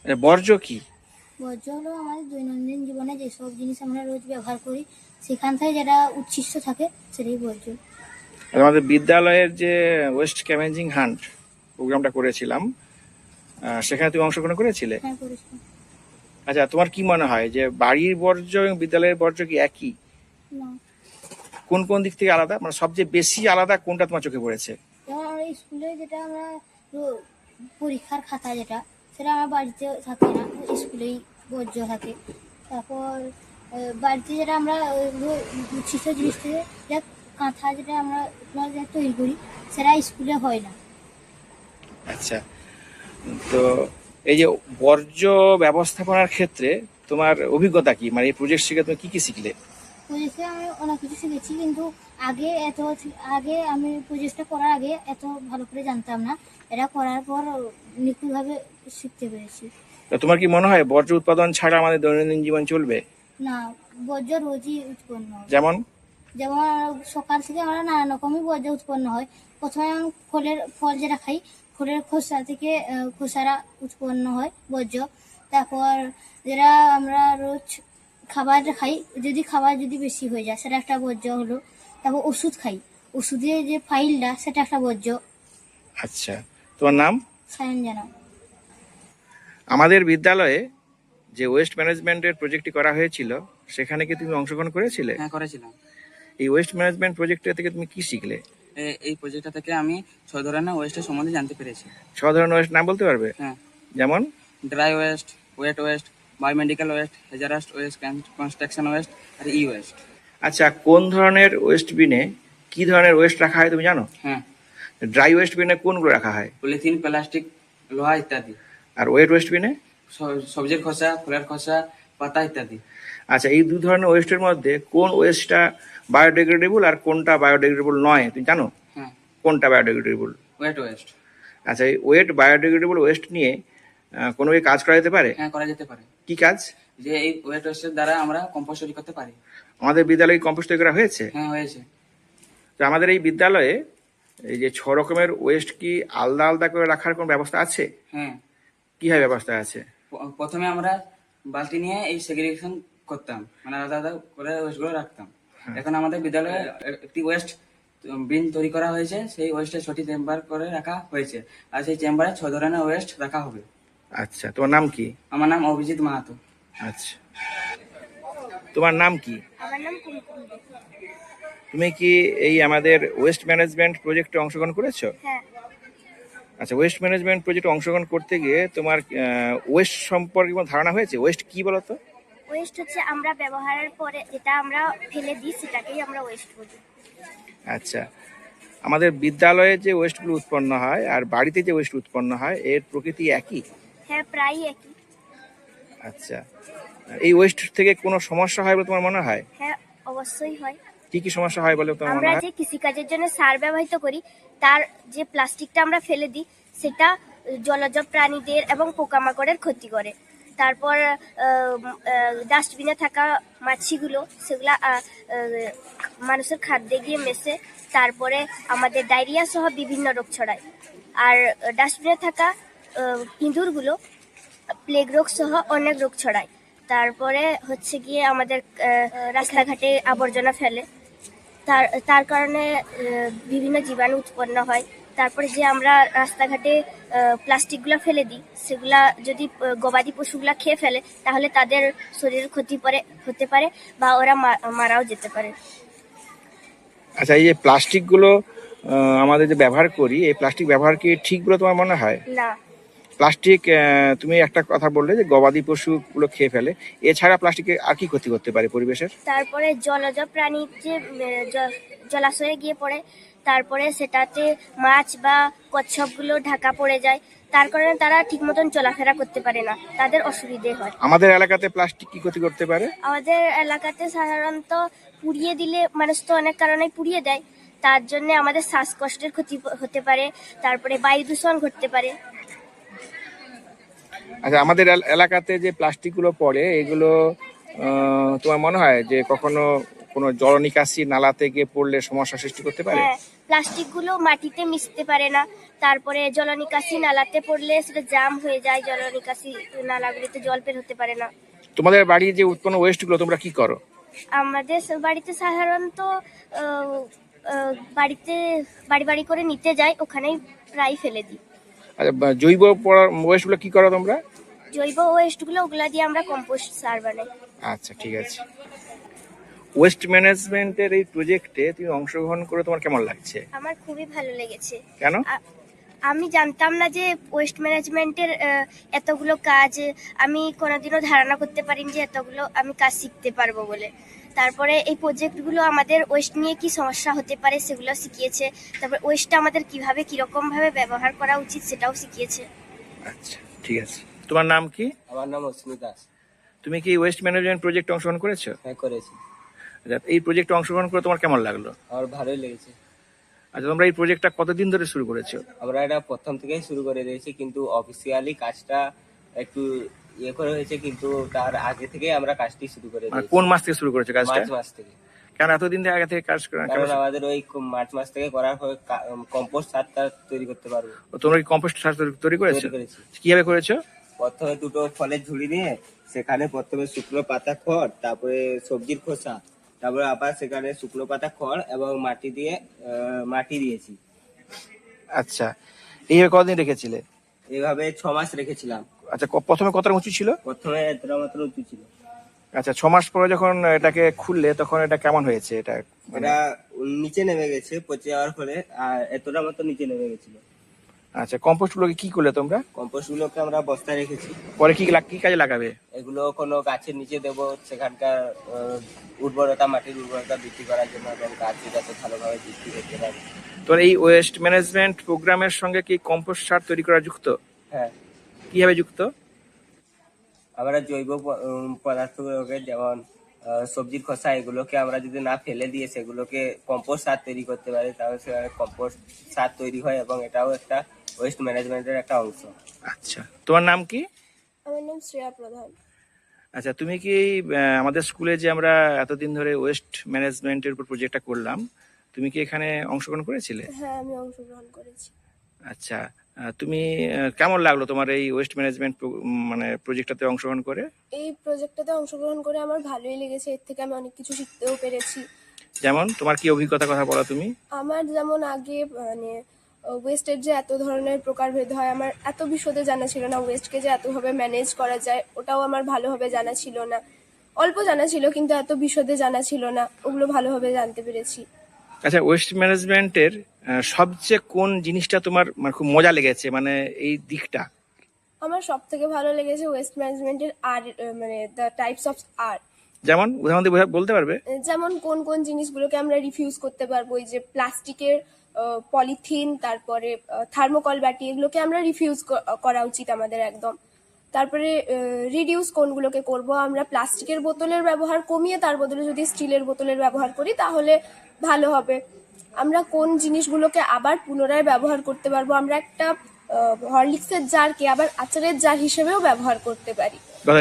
বর্জ্য কি? বর্জ্য হলো আমাদের দৈনন্দিন জীবনে যেসব জিনিস আমরা রোজ ব্যবহার করি সেখান থেকে যেটা উচ্ছিষ্ট থাকে সেটাই বর্জ্য। আমাদের বিদ্যালয়ের যে ওয়েস্ট স্ক্যাভেঞ্জিং হান্ট প্রোগ্রামটা করেছিলাম, সেখানে তুমি অংশগ্রহণ করেছিলে? হ্যাঁ, করেছি। আচ্ছা, তোমার কি মনে হয় যে বাড়ির বর্জ্য এবং বিদ্যালয়ের বর্জ্য কি একই? না, কোন কোন দিক থেকে আলাদা, মানে সবচেয়ে বেশি আলাদা কোনটা তোমার চোখে পড়েছে? যেমন আমরা স্কুলে যেটা আমরা পরীক্ষার খাতা যেটা সেটা আমার বাড়িতে থাকে না, স্কুলেই বর্জ্য থাকে। তারপর বাড়িতে যেটা আমরা উচ্ছিষ্ট জিনিস থেকে যা কাঁথা যেটা আমরা যেটা তৈরি করি সেটা স্কুলে হয় না। আচ্ছা, তো এই যে বর্জ্য ব্যবস্থাপনার ক্ষেত্রে তোমার অভিজ্ঞতা কি, মানে এই প্রজেক্ট শিখে তুমি কি কি শিখলে? প্রজেক্টে আমি অনেক কিছু শিখেছি, কিন্তু আগে আমি প্রজেক্টটা করার আগে এত ভালো করে জানতাম না। এটা করার পর নিখুঁতভাবে শিখতে পেরেছি। তো তোমার কি মনে হয় বর্জ্য উৎপাদন ছাড়া আমাদের দৈনন্দিন জীবন চলবে? না, বর্জ্য রোজই উৎপন্ন হয়। যেমন? যেমন সকাল থেকে আমরা নানা রকমই বর্জ্য উৎপন্ন হয়। প্রথমে ফল যেটা খাই, ফলের খোসা থেকে খোসারা উৎপন্ন হয় বর্জ্য। তারপর যেটা আমরা রোজ খাবার খাই, খাবার যদি বেশি হয়ে যায় সেটা একটা বর্জ্য হলো। তারপর ওষুধ খাই, ওষুধের যে ফাইলটা সেটা একটা বর্জ্য। আচ্ছা, তোমার নাম? সায়ন জানা। আমাদের বিদ্যালয়ে যে ওয়েস্ট ম্যানেজমেন্টের প্রজেক্টটি করা হয়েছিল, সেখানে কি তুমি অংশগ্রহণ করেছিলে? হ্যাঁ, করেছিলাম। এই ওয়েস্ট ম্যানেজমেন্ট প্রজেক্টটা থেকে তুমি কি শিখলে? এই প্রজেক্টটা থেকে আমি 6 ধরনের ওয়েস্টের সম্বন্ধে জানতে পেরেছি। 6 ধরনের ওয়েস্ট নাম বলতে পারবে? হ্যাঁ। যেমন? Dry waste, wet waste, biomedical waste, hazardous waste, construction waste আর ই ওয়েস্ট। আচ্ছা, কোন ধরনের ওয়েস্ট বিনে কি ধরনের ওয়েস্ট রাখা হয় তুমি জানো? হ্যাঁ। ড্রাই ওয়েস্ট বিনে কোনগুলো রাখা হয়? পলিথিন, প্লাস্টিক, লোহা ইত্যাদি। আর ওয়েট ওয়েস্ট বিনে? সবজির খোসা, ফলের খোসা, পাতা ইত্যাদি। আচ্ছা, এই দু ধরনের ওয়েস্টের মধ্যে কোন ওয়েস্টটা বায়োডিগ্রেডেবল আর কোনটা বায়োডিগ্রেডেবল নয় তুমি জানো? হ্যাঁ। কোনটা বায়োডিগ্রেডেবল? Wait West. আচ্ছা, এই ওয়েট বায়োডিগ্রেডেবল ওয়েস্ট নিয়ে কোনো কি কাজ করা যেতে পারে? হ্যাঁ, করা যেতে পারে। কি কাজ? যে এই ওয়েট ওয়েস্টের দ্বারা আমরা কম্পোস্ট তৈরি করতে পারি। আমাদের বিদ্যালয়ে কম্পোস্ট তৈরি করা হয়েছে? হ্যাঁ, হয়েছে। তো আমাদের এই বিদ্যালয়ে এই যে 6 রকমের ওয়েস্ট কি আলাদা আলাদা করে রাখার কোনো ব্যবস্থা আছে? হ্যাঁ। কিভাবে ব্যবস্থা আছে? প্রথমে আমরা বালতি নিয়ে এই সেগ্রিগেশন করতাম, মানে আলাদা আলাদা করে ওয়েস্টগুলো রাখতাম। এখন আমাদের বিদ্যালয়ে একটি ওয়েস্ট বিন তৈরি করা হয়েছে, সেই ওয়েস্টের সঠিক চেম্বার করে রাখা হয়েছে, আর সেই চেম্বারে 6 ধরনের ওয়েস্ট রাখা হবে। আচ্ছা, তোমার নাম কি? আমার নাম অভিজিৎ মাহাতো। আচ্ছা, তোমার নাম কি? আমার নাম কুমকুম। তুমি কি এই আমাদের ওয়েস্ট ম্যানেজমেন্ট প্রজেক্টে অংশগ্রহণ করেছো? হ্যাঁ। আচ্ছা, ওয়েস্ট ম্যানেজমেন্ট প্রজেক্টে অংশগ্রহণ করতে গিয়ে তোমার ওয়েস্ট সম্পর্কে কোনো ধারণা হয়েছে? ওয়েস্ট কি বলো তো? ওয়েস্ট হচ্ছে আমরা ব্যবহারের পরে যেটা আমরা ফেলে দিই সেটাকেই আমরা ওয়েস্ট বলি। আচ্ছা, আমাদের বিদ্যালয়ে যে ওয়েস্টগুলো উৎপন্ন হয় আর বাড়িতে যে ওয়েস্ট উৎপন্ন হয় এর প্রকৃতি একই? হ্যাঁ, প্রায় একই। আচ্ছা, এই ওয়েস্ট থেকে কোনো সমস্যা হয় বলে তোমার মনে হয়? হ্যাঁ, অবশ্যই হয়। কি কি সমস্যা হয় বলে তোমার মনে আমরা হয়? যে কৃষিকাজের জন্য সার ব্যবহৃত করি তার যে প্লাস্টিকটা আমরা ফেলে দিই সেটা জলজ প্রাণীদের এবং পোকামাকড়ের ক্ষতি করে। তারপর ডাস্টবিনে থাকা মাছিগুলো সেগুলা মানুষের খাদ্যে গিয়ে মেশে, তারপরে আমাদের ডায়রিয়া সহ বিভিন্ন রোগ ছড়ায়। আর ডাস্টবিনে থাকা ইঁদুরগুলো প্লেগ রোগ সহ অনেক রোগ ছড়ায়। তারপরে হচ্ছে গিয়ে আমাদের রাস্তাঘাটে আবর্জনা ফেলে, তার কারণে বিভিন্ন জীবাণু উৎপন্ন হয়। তারপরে যে আমরা রাস্তাঘাটে প্লাস্টিকগুলো ফেলে দিই সেগুলা যদি গবাদি পশুগুলা খেয়ে ফেলে তাহলে তাদের শরীরের ক্ষতি হতে পারে বা ওরা মারাও যেতে পারে। আচ্ছা, এই যে প্লাস্টিকগুলো আমাদের যে ব্যবহার করি, এই প্লাস্টিক ব্যবহার কি ঠিক বলে তোমার মনে হয়? না। প্লাস্টিক, তুমি একটা কথা বললে যে গবাদি পশুগুলো খেয়ে ফেলে, এছাড়া প্লাস্টিকে আর কি ক্ষতি করতে পারে পরিবেশের? তারপরে জলজ প্রাণী যে জলাশয়ে গিয়ে পড়ে, তারপরে সেটাতে মাছ বা কচ্ছপগুলো ঢাকা পড়ে যায়, তার কারণে তারা ঠিক মতন চলাফেরা করতে পারে না, তাদের অসুবিধে হয়। আমাদের এলাকাতে প্লাস্টিক কি ক্ষতি করতে পারে? আমাদের এলাকাতে সাধারণত পুড়িয়ে দিলে, মানুষ তো অনেক কারণে পুড়িয়ে দেয়, তার জন্য আমাদের শ্বাসকষ্টের ক্ষতি হতে পারে, তারপরে বায়ু দূষণ ঘটতে পারে। আচ্ছা, আমাদের এলাকাতে যে প্লাস্টিকগুলো পড়ে এগুলো তোমার মনে হয় যে কখনো কোনো জল নিকাশি নালাতে গিয়ে পড়লে সমস্যা সৃষ্টি করতে পারে? হ্যাঁ, প্লাস্টিক গুলো মাটিতে মিশতে পারে না, তারপরে জলনিকাশি নালাতে পড়লে সেটা জাম হয়ে যায়, জলনিকাশি নালাগুলিতে জল বের হতে পারে না। তোমাদের বাড়ির যে উৎপন্ন ওয়েস্ট গুলো তোমরা কি করো? আমাদের বাড়িতে সাধারণত আহ, বাড়িতে বাড়ি বাড়ি করে নিতে যাই, ওখানেই প্রায় ফেলে দিই। আচ্ছা, জৈব ওয়েস্ট গুলো কি করো তোমরা? জৈব ওয়েস্ট গুলো ওগুলা দিয়ে আমরা কম্পোস্ট সার বানাই। আচ্ছা, ঠিক আছে। ওয়েস্ট ম্যানেজমেন্টের এই প্রজেক্টে তুমি অংশগ্রহণ করে তোমার কেমন লাগছে? আমার খুবই ভালো লেগেছে। কেন? আমি জানতাম না যে ওয়েস্ট ম্যানেজমেন্টের এতগুলো কাজ, আমি কোনোদিনও ধারণা করতে পারিনি যে এতগুলো আমি কাজ শিখতে পারবো বলে। তারপরে এই প্রজেক্টগুলো আমাদের ওয়েস্ট নিয়ে কি সমস্যা হতে পারে সেগুলো শিখিয়েছে, তারপরে ওয়েস্টটা আমাদের কিভাবে কিরকম ভাবে ব্যবহার করা উচিত সেটাও শিখিয়েছে। আচ্ছা, ঠিক আছে। তোমার নাম কি? আমার নাম অশ্মি দাস। তুমি কি ওয়েস্ট ম্যানেজমেন্ট প্রজেক্টে অংশগ্রহণ করেছো? হ্যাঁ, করেছি। আচ্ছা, এই প্রজেক্টে অংশগ্রহণ করে তোমার কেমন লাগলো? আমার ভালোই লেগেছে। আচ্ছা, তোমরা এই প্রজেক্টটা কতদিন ধরে শুরু করেছো? আমরা এটা প্রথম থেকেই শুরু করে দিয়েছি, কিন্তু অফিসিয়ালি কাজটা একটু ইয়ে করে হয়েছে, কিন্তু তার আগে থেকে আমরা কাজটি শুরু করে মানে দিয়েছি। কোন মাস থেকে শুরু করেছো কাজটা? মার্চ মাস থেকে। কেন এতদিন আগে থেকে কাজ কারণ আমাদের ওই মার্চ মাস থেকে করার পর কম্পোস্ট সারটা তৈরি করতে পারবো। তোমরা কি কম্পোস্ট সার তৈরি করেছো? তৈরি করেছি। কিভাবে করেছো? প্রথমে দুটো ফলের ঝুড়ি নিয়ে সেখানে প্রথমে শুকনো পাতা খড়, তারপরে সবজির খোসা, তারপরে আবার সেখানে শুকনো পাতা খড় এবং মাটি দিয়ে মাটি দিয়েছি। আচ্ছা, এইভাবে কতদিন রেখেছিলে? এইভাবে 6 মাস রেখেছিলাম। আচ্ছা, প্রথমে কতটা উঁচু ছিল? প্রথমে এতটা মাত্র উঁচু ছিল। আচ্ছা, 6 মাস পরে যখন এটাকে খুললে তখন এটা কেমন হয়েছে? এটা এটা নিচে নেমে গেছে পচে যাওয়ার ফলে, আর এতটা মতো নিচে নেমে গেছিল। আচ্ছা, কম্পোস্ট গুলোকে কি করলে তোমরা? কম্পোস্ট গুলোকে আমরা বস্তায় রেখেছি। পরে কি কি কাজে লাগাবে? এগুলো কোনো গাছের নিচে দেব, সেখানকার উর্বরতা, মাটির উর্বরতা বৃদ্ধি করার জন্য, এবং গাছ যাতে ভালোভাবে বৃদ্ধি করতে পারে। তোর এই ওয়েস্ট ম্যানেজমেন্ট প্রোগ্রামের সঙ্গে কি কম্পোস্ট সার তৈরি করা যুক্ত? হ্যাঁ, কিভাবে যুক্ত? আমরা জৈব পদার্থগুলোকে, যেমন সবজির খোসা, এগুলোকে আমরা যদি না ফেলে দিয়ে সেগুলোকে কম্পোস্ট সার তৈরি করতে পারি, তাহলে সেখানে কম্পোস্ট সার তৈরি হয়, এবং এটাও একটা ওয়েস্ট ম্যানেজমেন্টের একটা অংশ। আচ্ছা, তোমার নাম কি? আমার নাম শ্রেয়া প্রধান। আচ্ছা, তুমি কি আমাদের স্কুলে যে আমরা এতদিন ধরে ওয়েস্ট ম্যানেজমেন্টের উপর প্রজেক্টটা করলাম, তুমি কি এখানে অংশগ্রহণ করেছিলে? হ্যাঁ, আমি অংশগ্রহণ করেছি। আচ্ছা, তুমি কেমন লাগলো তোমার এই ওয়েস্ট ম্যানেজমেন্ট মানে প্রজেক্টটাতে অংশগ্রহণ করে? এই প্রজেক্টটাতে অংশগ্রহণ করে আমার ভালোই লেগেছে, এর থেকে আমি অনেক কিছু শিখতেও পেরেছি। যেমন তোমার কি অভিজ্ঞতার কথা বলো তুমি? আমার যেমন আগে মানে ওয়েস্টের যে এত ধরনের প্রকারভেদ হয়, আমার এত বিশদে জানা ছিল না। ওয়েস্টকে যে এতভাবে ম্যানেজ করা যায় ওটাও আমার ভালোভাবে জানা ছিল না। অল্প জানা ছিল, কিন্তু এত বিশদে জানা ছিল না, ওগুলো ভালোভাবে জানতে পেরেছি। আচ্ছা, ওয়েস্ট ম্যানেজমেন্টের সবচেয়ে কোন জিনিসটা তোমার মানে খুব মজা লেগেছে, মানে এই দিকটা? আমার সব থেকে ভালো লেগেছে ওয়েস্ট ম্যানেজমেন্টের আর মানে দ্য টাইপস অফ আর্ট। যেমন উদাহরণ দিয়ে বলতে পারবে? যেমন কোন কোন জিনিসগুলোকে আমরা রিফিউজ করতে পারবো, এই যে প্লাস্টিকের পলিথিন, তারপরে থার্মোকল বাটি, এগুলোকে আমরা রিফিউজ করা উচিত আমাদের একদম। তারপরে রিডিউস কোনগুলোকে করব, আমরা প্লাস্টিকের বোতলের ব্যবহার কমিয়ে তার বদলে যদি স্টিলের বোতলের ব্যবহার করি তাহলে ভালো হবে। আমরা কোন জিনিসগুলোকে আবার পুনরায় ব্যবহার করতে পারবো, আমরা একটা হরলিক্সের জারকে আবার আচারের জার হিসেবেও ব্যবহার করতে পারি।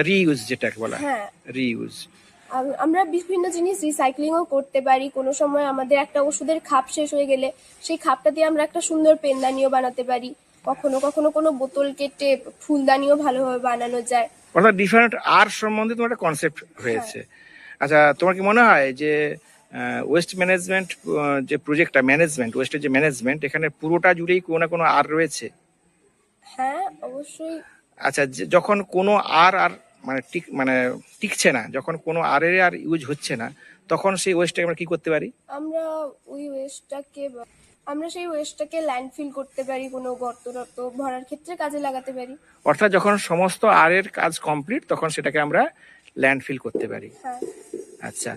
রিইউজ যেটাকে বলা হয়, হ্যাঁ, রিইউজ। আমরা বিভিন্ন জিনিস রিসাইক্লিংও করতে পারি। কোনো সময় আমাদের একটা ওষুধের খাপ শেষ হয়ে গেলে সেই খাপটা দিয়ে আমরা একটা সুন্দর পেনদানিও বানাতে পারি। কখনো কখনো কোনো বোতল কেটে ফুলদানিও ভালোভাবে বানানো যায়। অর্থাৎ ডিফারেন্ট আর্ট সম্বন্ধে তোমার একটা কনসেপ্ট হয়েছে। আচ্ছা, তোমার কি মনে হয় যে ওয়েস্ট ম্যানেজমেন্ট যে প্রজেক্টটা, ম্যানেজমেন্ট ওয়েস্টের যে ম্যানেজমেন্ট, এখানে পুরোটা জুড়েই কোনো না কোনো আর রয়েছে? হ্যাঁ, অবশ্যই। আচ্ছা, যখন কোনো আর মানে টিকছে না, যখন কোনো আর এর আর ইউজ হচ্ছে না, তখন সেই ওয়েস্টটাকে আমরা কি করতে পারি? আমরা সেই ওয়েস্টটাকে ল্যান্ডফিল করতে পারি, কোনো গর্ত ভরার ক্ষেত্রে কাজে লাগাতে পারি। অর্থাৎ যখন সমস্ত আর এর কাজ কমপ্লিট তখন সেটাকে আমরা ল্যান্ডফিল করতে পারি। হ্যাঁ। আচ্ছা,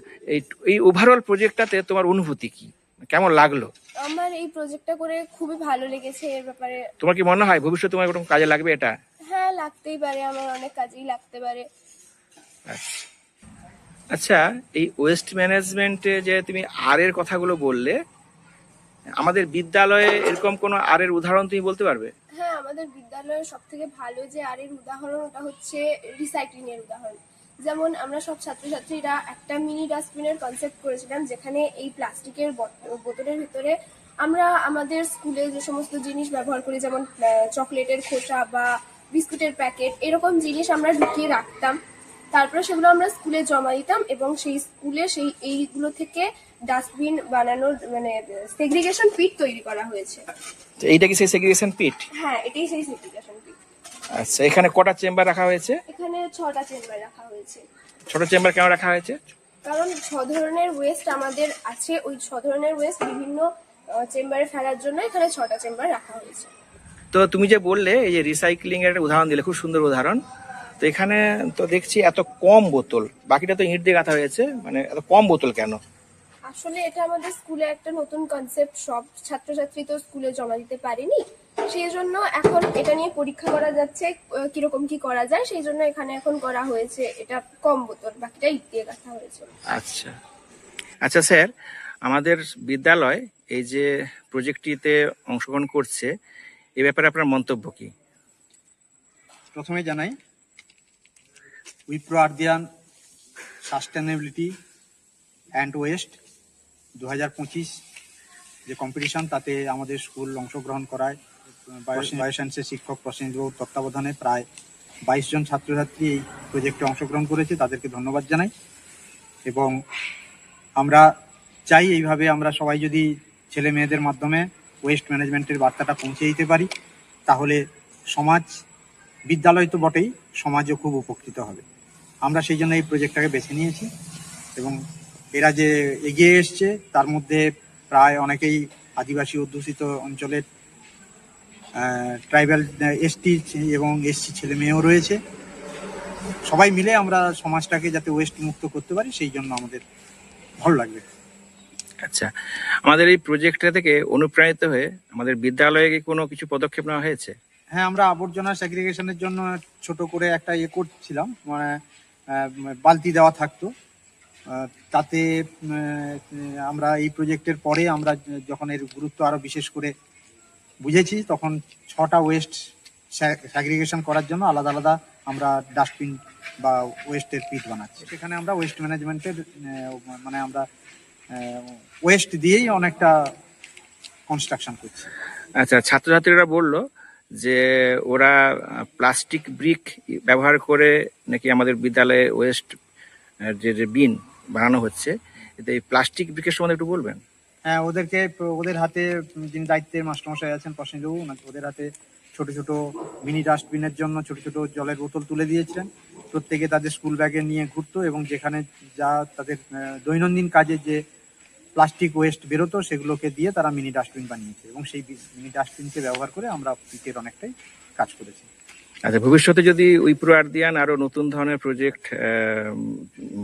এই ওভারঅল প্রজেক্টটাতে তোমার অনুভূতি কি, কেমন লাগলো? আমার এই প্রজেক্টটা করে খুবই ভালো লেগেছে। এর ব্যাপারে তোমার কি মনে হয় ভবিষ্যতে তোমার কোনো কাজে লাগবে এটা? হ্যাঁ, লাগতেই পারে, আমার অনেক কাজেই লাগতে পারে। আচ্ছা, এই ওয়েস্ট ম্যানেজমেন্টে যে তুমি আর এর কথাগুলো বললে, আমাদের বিদ্যালয়ে এরকম কোনো আর এর উদাহরণ তুমি বলতে পারবে? হ্যাঁ, আমাদের বিদ্যালয়ের সব থেকে ভালো যে আর এর উদাহরণ, ওটা হচ্ছে রিসাইক্লিং এর উদাহরণ। যেমন আমরা সব ছাত্রছাত্রীরা একটা মিনি ডাস্টবিনের কনসেপ্ট করেছিলাম, যেখানে এই প্লাস্টিকের বোতলের ভিতরে আমরা আমাদের স্কুলে যে সমস্ত জিনিস ব্যবহার করি, যেমন চকলেটের খোসা বা বিস্কুটের প্যাকেট, এরকম জিনিস আমরা ঢুকিয়ে রাখতাম। তারপরে সেগুলো আমরা স্কুলে জমা দিতাম এবং সেই স্কুলে এইগুলো থেকে ডাস্টবিন বানানোর মানে সেগ্রিগেশন পিট তৈরি করা হয়েছে। তো এইটা কি সেই সেগ্রিগেশন পিট? হ্যাঁ, এটাই সেই সেগ্রিগেশন পিট। আচ্ছা, এখানে কটা চেম্বার রাখা হয়েছে? এখানে 6টা চেম্বার রাখা হয়েছে। ছোট চেম্বার কেন রাখা হয়েছে? কারণ 6 ধরনের ওয়েস্ট আমাদের আছে, ওই 6 ধরনের ওয়েস্ট বিভিন্ন চেম্বারে ফেলার জন্য এখানে 6টা চেম্বার রাখা হয়েছে। তো তুমি যে বললে এই যে রিসাইক্লিং এর একটা উদাহরণ দিলে, খুব সুন্দর উদাহরণ। তো এখানে তো দেখছি এত কম বোতল, বাকিটা তো ইট দিয়ে গাঁথা হয়েছে, মানে এত কম বোতল কেন? আসলে এটা আমাদের স্কুলে একটা নতুন কনসেপ্ট, সব ছাত্রছাত্রী তো স্কুলে জমা দিতে পারেনি, সেই জন্য এখন এটা নিয়ে পরীক্ষা করা যাচ্ছে কিরকম কি করা যায়, সেই জন্য এখানে এখন করা হয়েছে এটা কম বোতল, বাকিটা ইট দিয়ে গাঁথা হয়েছে। আচ্ছা আচ্ছা স্যার, আমাদের বিদ্যালয় এই যে প্রজেক্টটিতে অংশগ্রহণ করছে, এই ব্যাপারে আপনার মন্তব্য কি? প্রথমে জানাই উইপ্রো আর্দিয়ান সাস্টেনেবিলিটি অ্যান্ড ওয়েস্ট 2025 যে কম্পিটিশন, তাতে আমাদের স্কুল অংশগ্রহণ করায়। বায়োসায়েন্সের শিক্ষক প্রসেনজিৎবাবুর তত্ত্বাবধানে প্রায় 22 জন ছাত্রছাত্রী এই প্রজেক্টে অংশগ্রহণ করেছে, তাদেরকে ধন্যবাদ জানাই। এবং আমরা চাই এইভাবে আমরা সবাই যদি ছেলে মেয়েদের মাধ্যমে ওয়েস্ট ম্যানেজমেন্টের বার্তাটা পৌঁছে দিতে পারি, তাহলে সমাজ, বিদ্যালয় তো বটেই, সমাজও খুব উপকৃত হবে। আমরা সেই জন্য এই প্রজেক্টটাকে বেছে নিয়েছি এবং এরা যে এগিয়ে এসছে তার মধ্যে প্রায় অনেকেই আদিবাসী অধ্যুষিত অঞ্চলের ট্রাইবাল এসটি এবং এসসি ছেলে মেয়েও রয়েছে। সবাই মিলে আমরা সমাজটাকে যাতে ওয়েস্ট মুক্ত করতে পারি, সেই জন্য আমাদের ভালো লাগবে। আচ্ছা, আমাদের এই প্রজেক্টটা থেকে অনুপ্রাণিত হয়ে আমাদের বিদ্যালয়ে কি কোনো কিছু পদক্ষেপ নেওয়া হয়েছে? হ্যাঁ, আমরা আবর্জনা সেগ্রিগেশনের জন্য ছোট করে একটা করছিলাম, মানে বালতি দেওয়া থাকতো। তাতে আমরা এই প্রজেক্টের পরে আমরা যখন এর গুরুত্ব আরো বিশেষ করে বুঝেছি, তখন 6টা ওয়েস্ট সেগ্রিগেশন করার জন্য আলাদা আলাদা আমরা ডাস্টবিন বা ওয়েস্টের পিট বানাচ্ছি। সেখানে আমরা ওয়েস্ট ম্যানেজমেন্টের মানে আমরা ওয়েস্ট দিয়েই অনেকটা কনস্ট্রাকশন করছি। আচ্ছা, ছাত্রছাত্রীরা বলল যে ওরা প্লাস্টিক ব্রিক ব্যবহার করে নাকি আমাদের বিদ্যালয়ে ওয়েস্ট যে বিন বানানো হচ্ছে, এতে এই প্লাস্টিক ব্রিকের সম্বন্ধে একটু বলবেন? হ্যাঁ, ওদের হাতে যিনি দায়িত্বে মাস্টারমশাই আছেন প্রসেনবাবু, ওদের হাতে ছোট ছোট মিনি ডাস্টবিনের জন্য ছোট ছোট জলের বোতল তুলে দিয়েছিলেন। প্রত্যেকে তাদের স্কুল ব্যাগে নিয়ে ঘুরতো এবং যেখানে যা তাদের দৈনন্দিন কাজে যে প্লাস্টিক ওয়েস্ট বেরোতো সেগুলোকে দিয়ে তারা মিনি ডাস্টবিন বানিয়েছে এবং সেই মিনি ডাস্টবিনকে ব্যবহার করে আমরা পিটের অনেকটাই কাজ করেছি। আচ্ছা, ভবিষ্যতে যদি উইপ্রো আর্দিয়ান আরো নতুন ধরনের প্রজেক্ট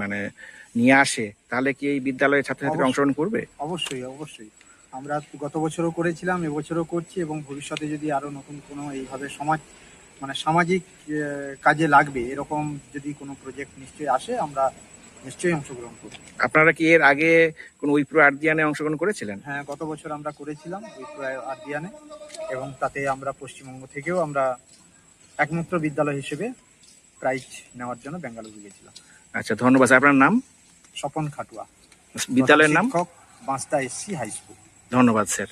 মানে নিয়ে আসে, তাহলে কি এই বিদ্যালয়ের ছাত্রছাত্রীরা অংশগ্রহণ করবে? অবশ্যই অবশ্যই, আমরা গত বছরও করেছিলাম, এবছরও করছি এবং ভবিষ্যতে যদি আরো নতুন কোনো এইভাবে সামাজিক কাজে লাগবে এরকম যদি কোনো প্রজেক্ট নিশ্চয়ই আসে, আমরা নিশ্চয়ই অংশগ্রহণ করব। আপনারা কি এর আগে কোনো উইপ্রো আর্দিয়ানে অংশগ্রহণ করেছিলেন? হ্যাঁ, গত বছর আমরা করেছিলাম উইপ্রো আর্দিয়ানে এবং তাতে আমরা পশ্চিমবঙ্গ থেকেও আমরা একমাত্র বিদ্যালয় হিসেবে প্রাইজ নেওয়ার জন্য বেঙ্গালুরু গেছিলাম। আচ্ছা, ধন্যবাদ স্যার। আপনার নাম? স্বপন খাটুয়া, বিদ্যালয়ের নাম? শিক্ষক, বাঁশটা এসসি হাই স্কুল। ধন্যবাদ স্যার।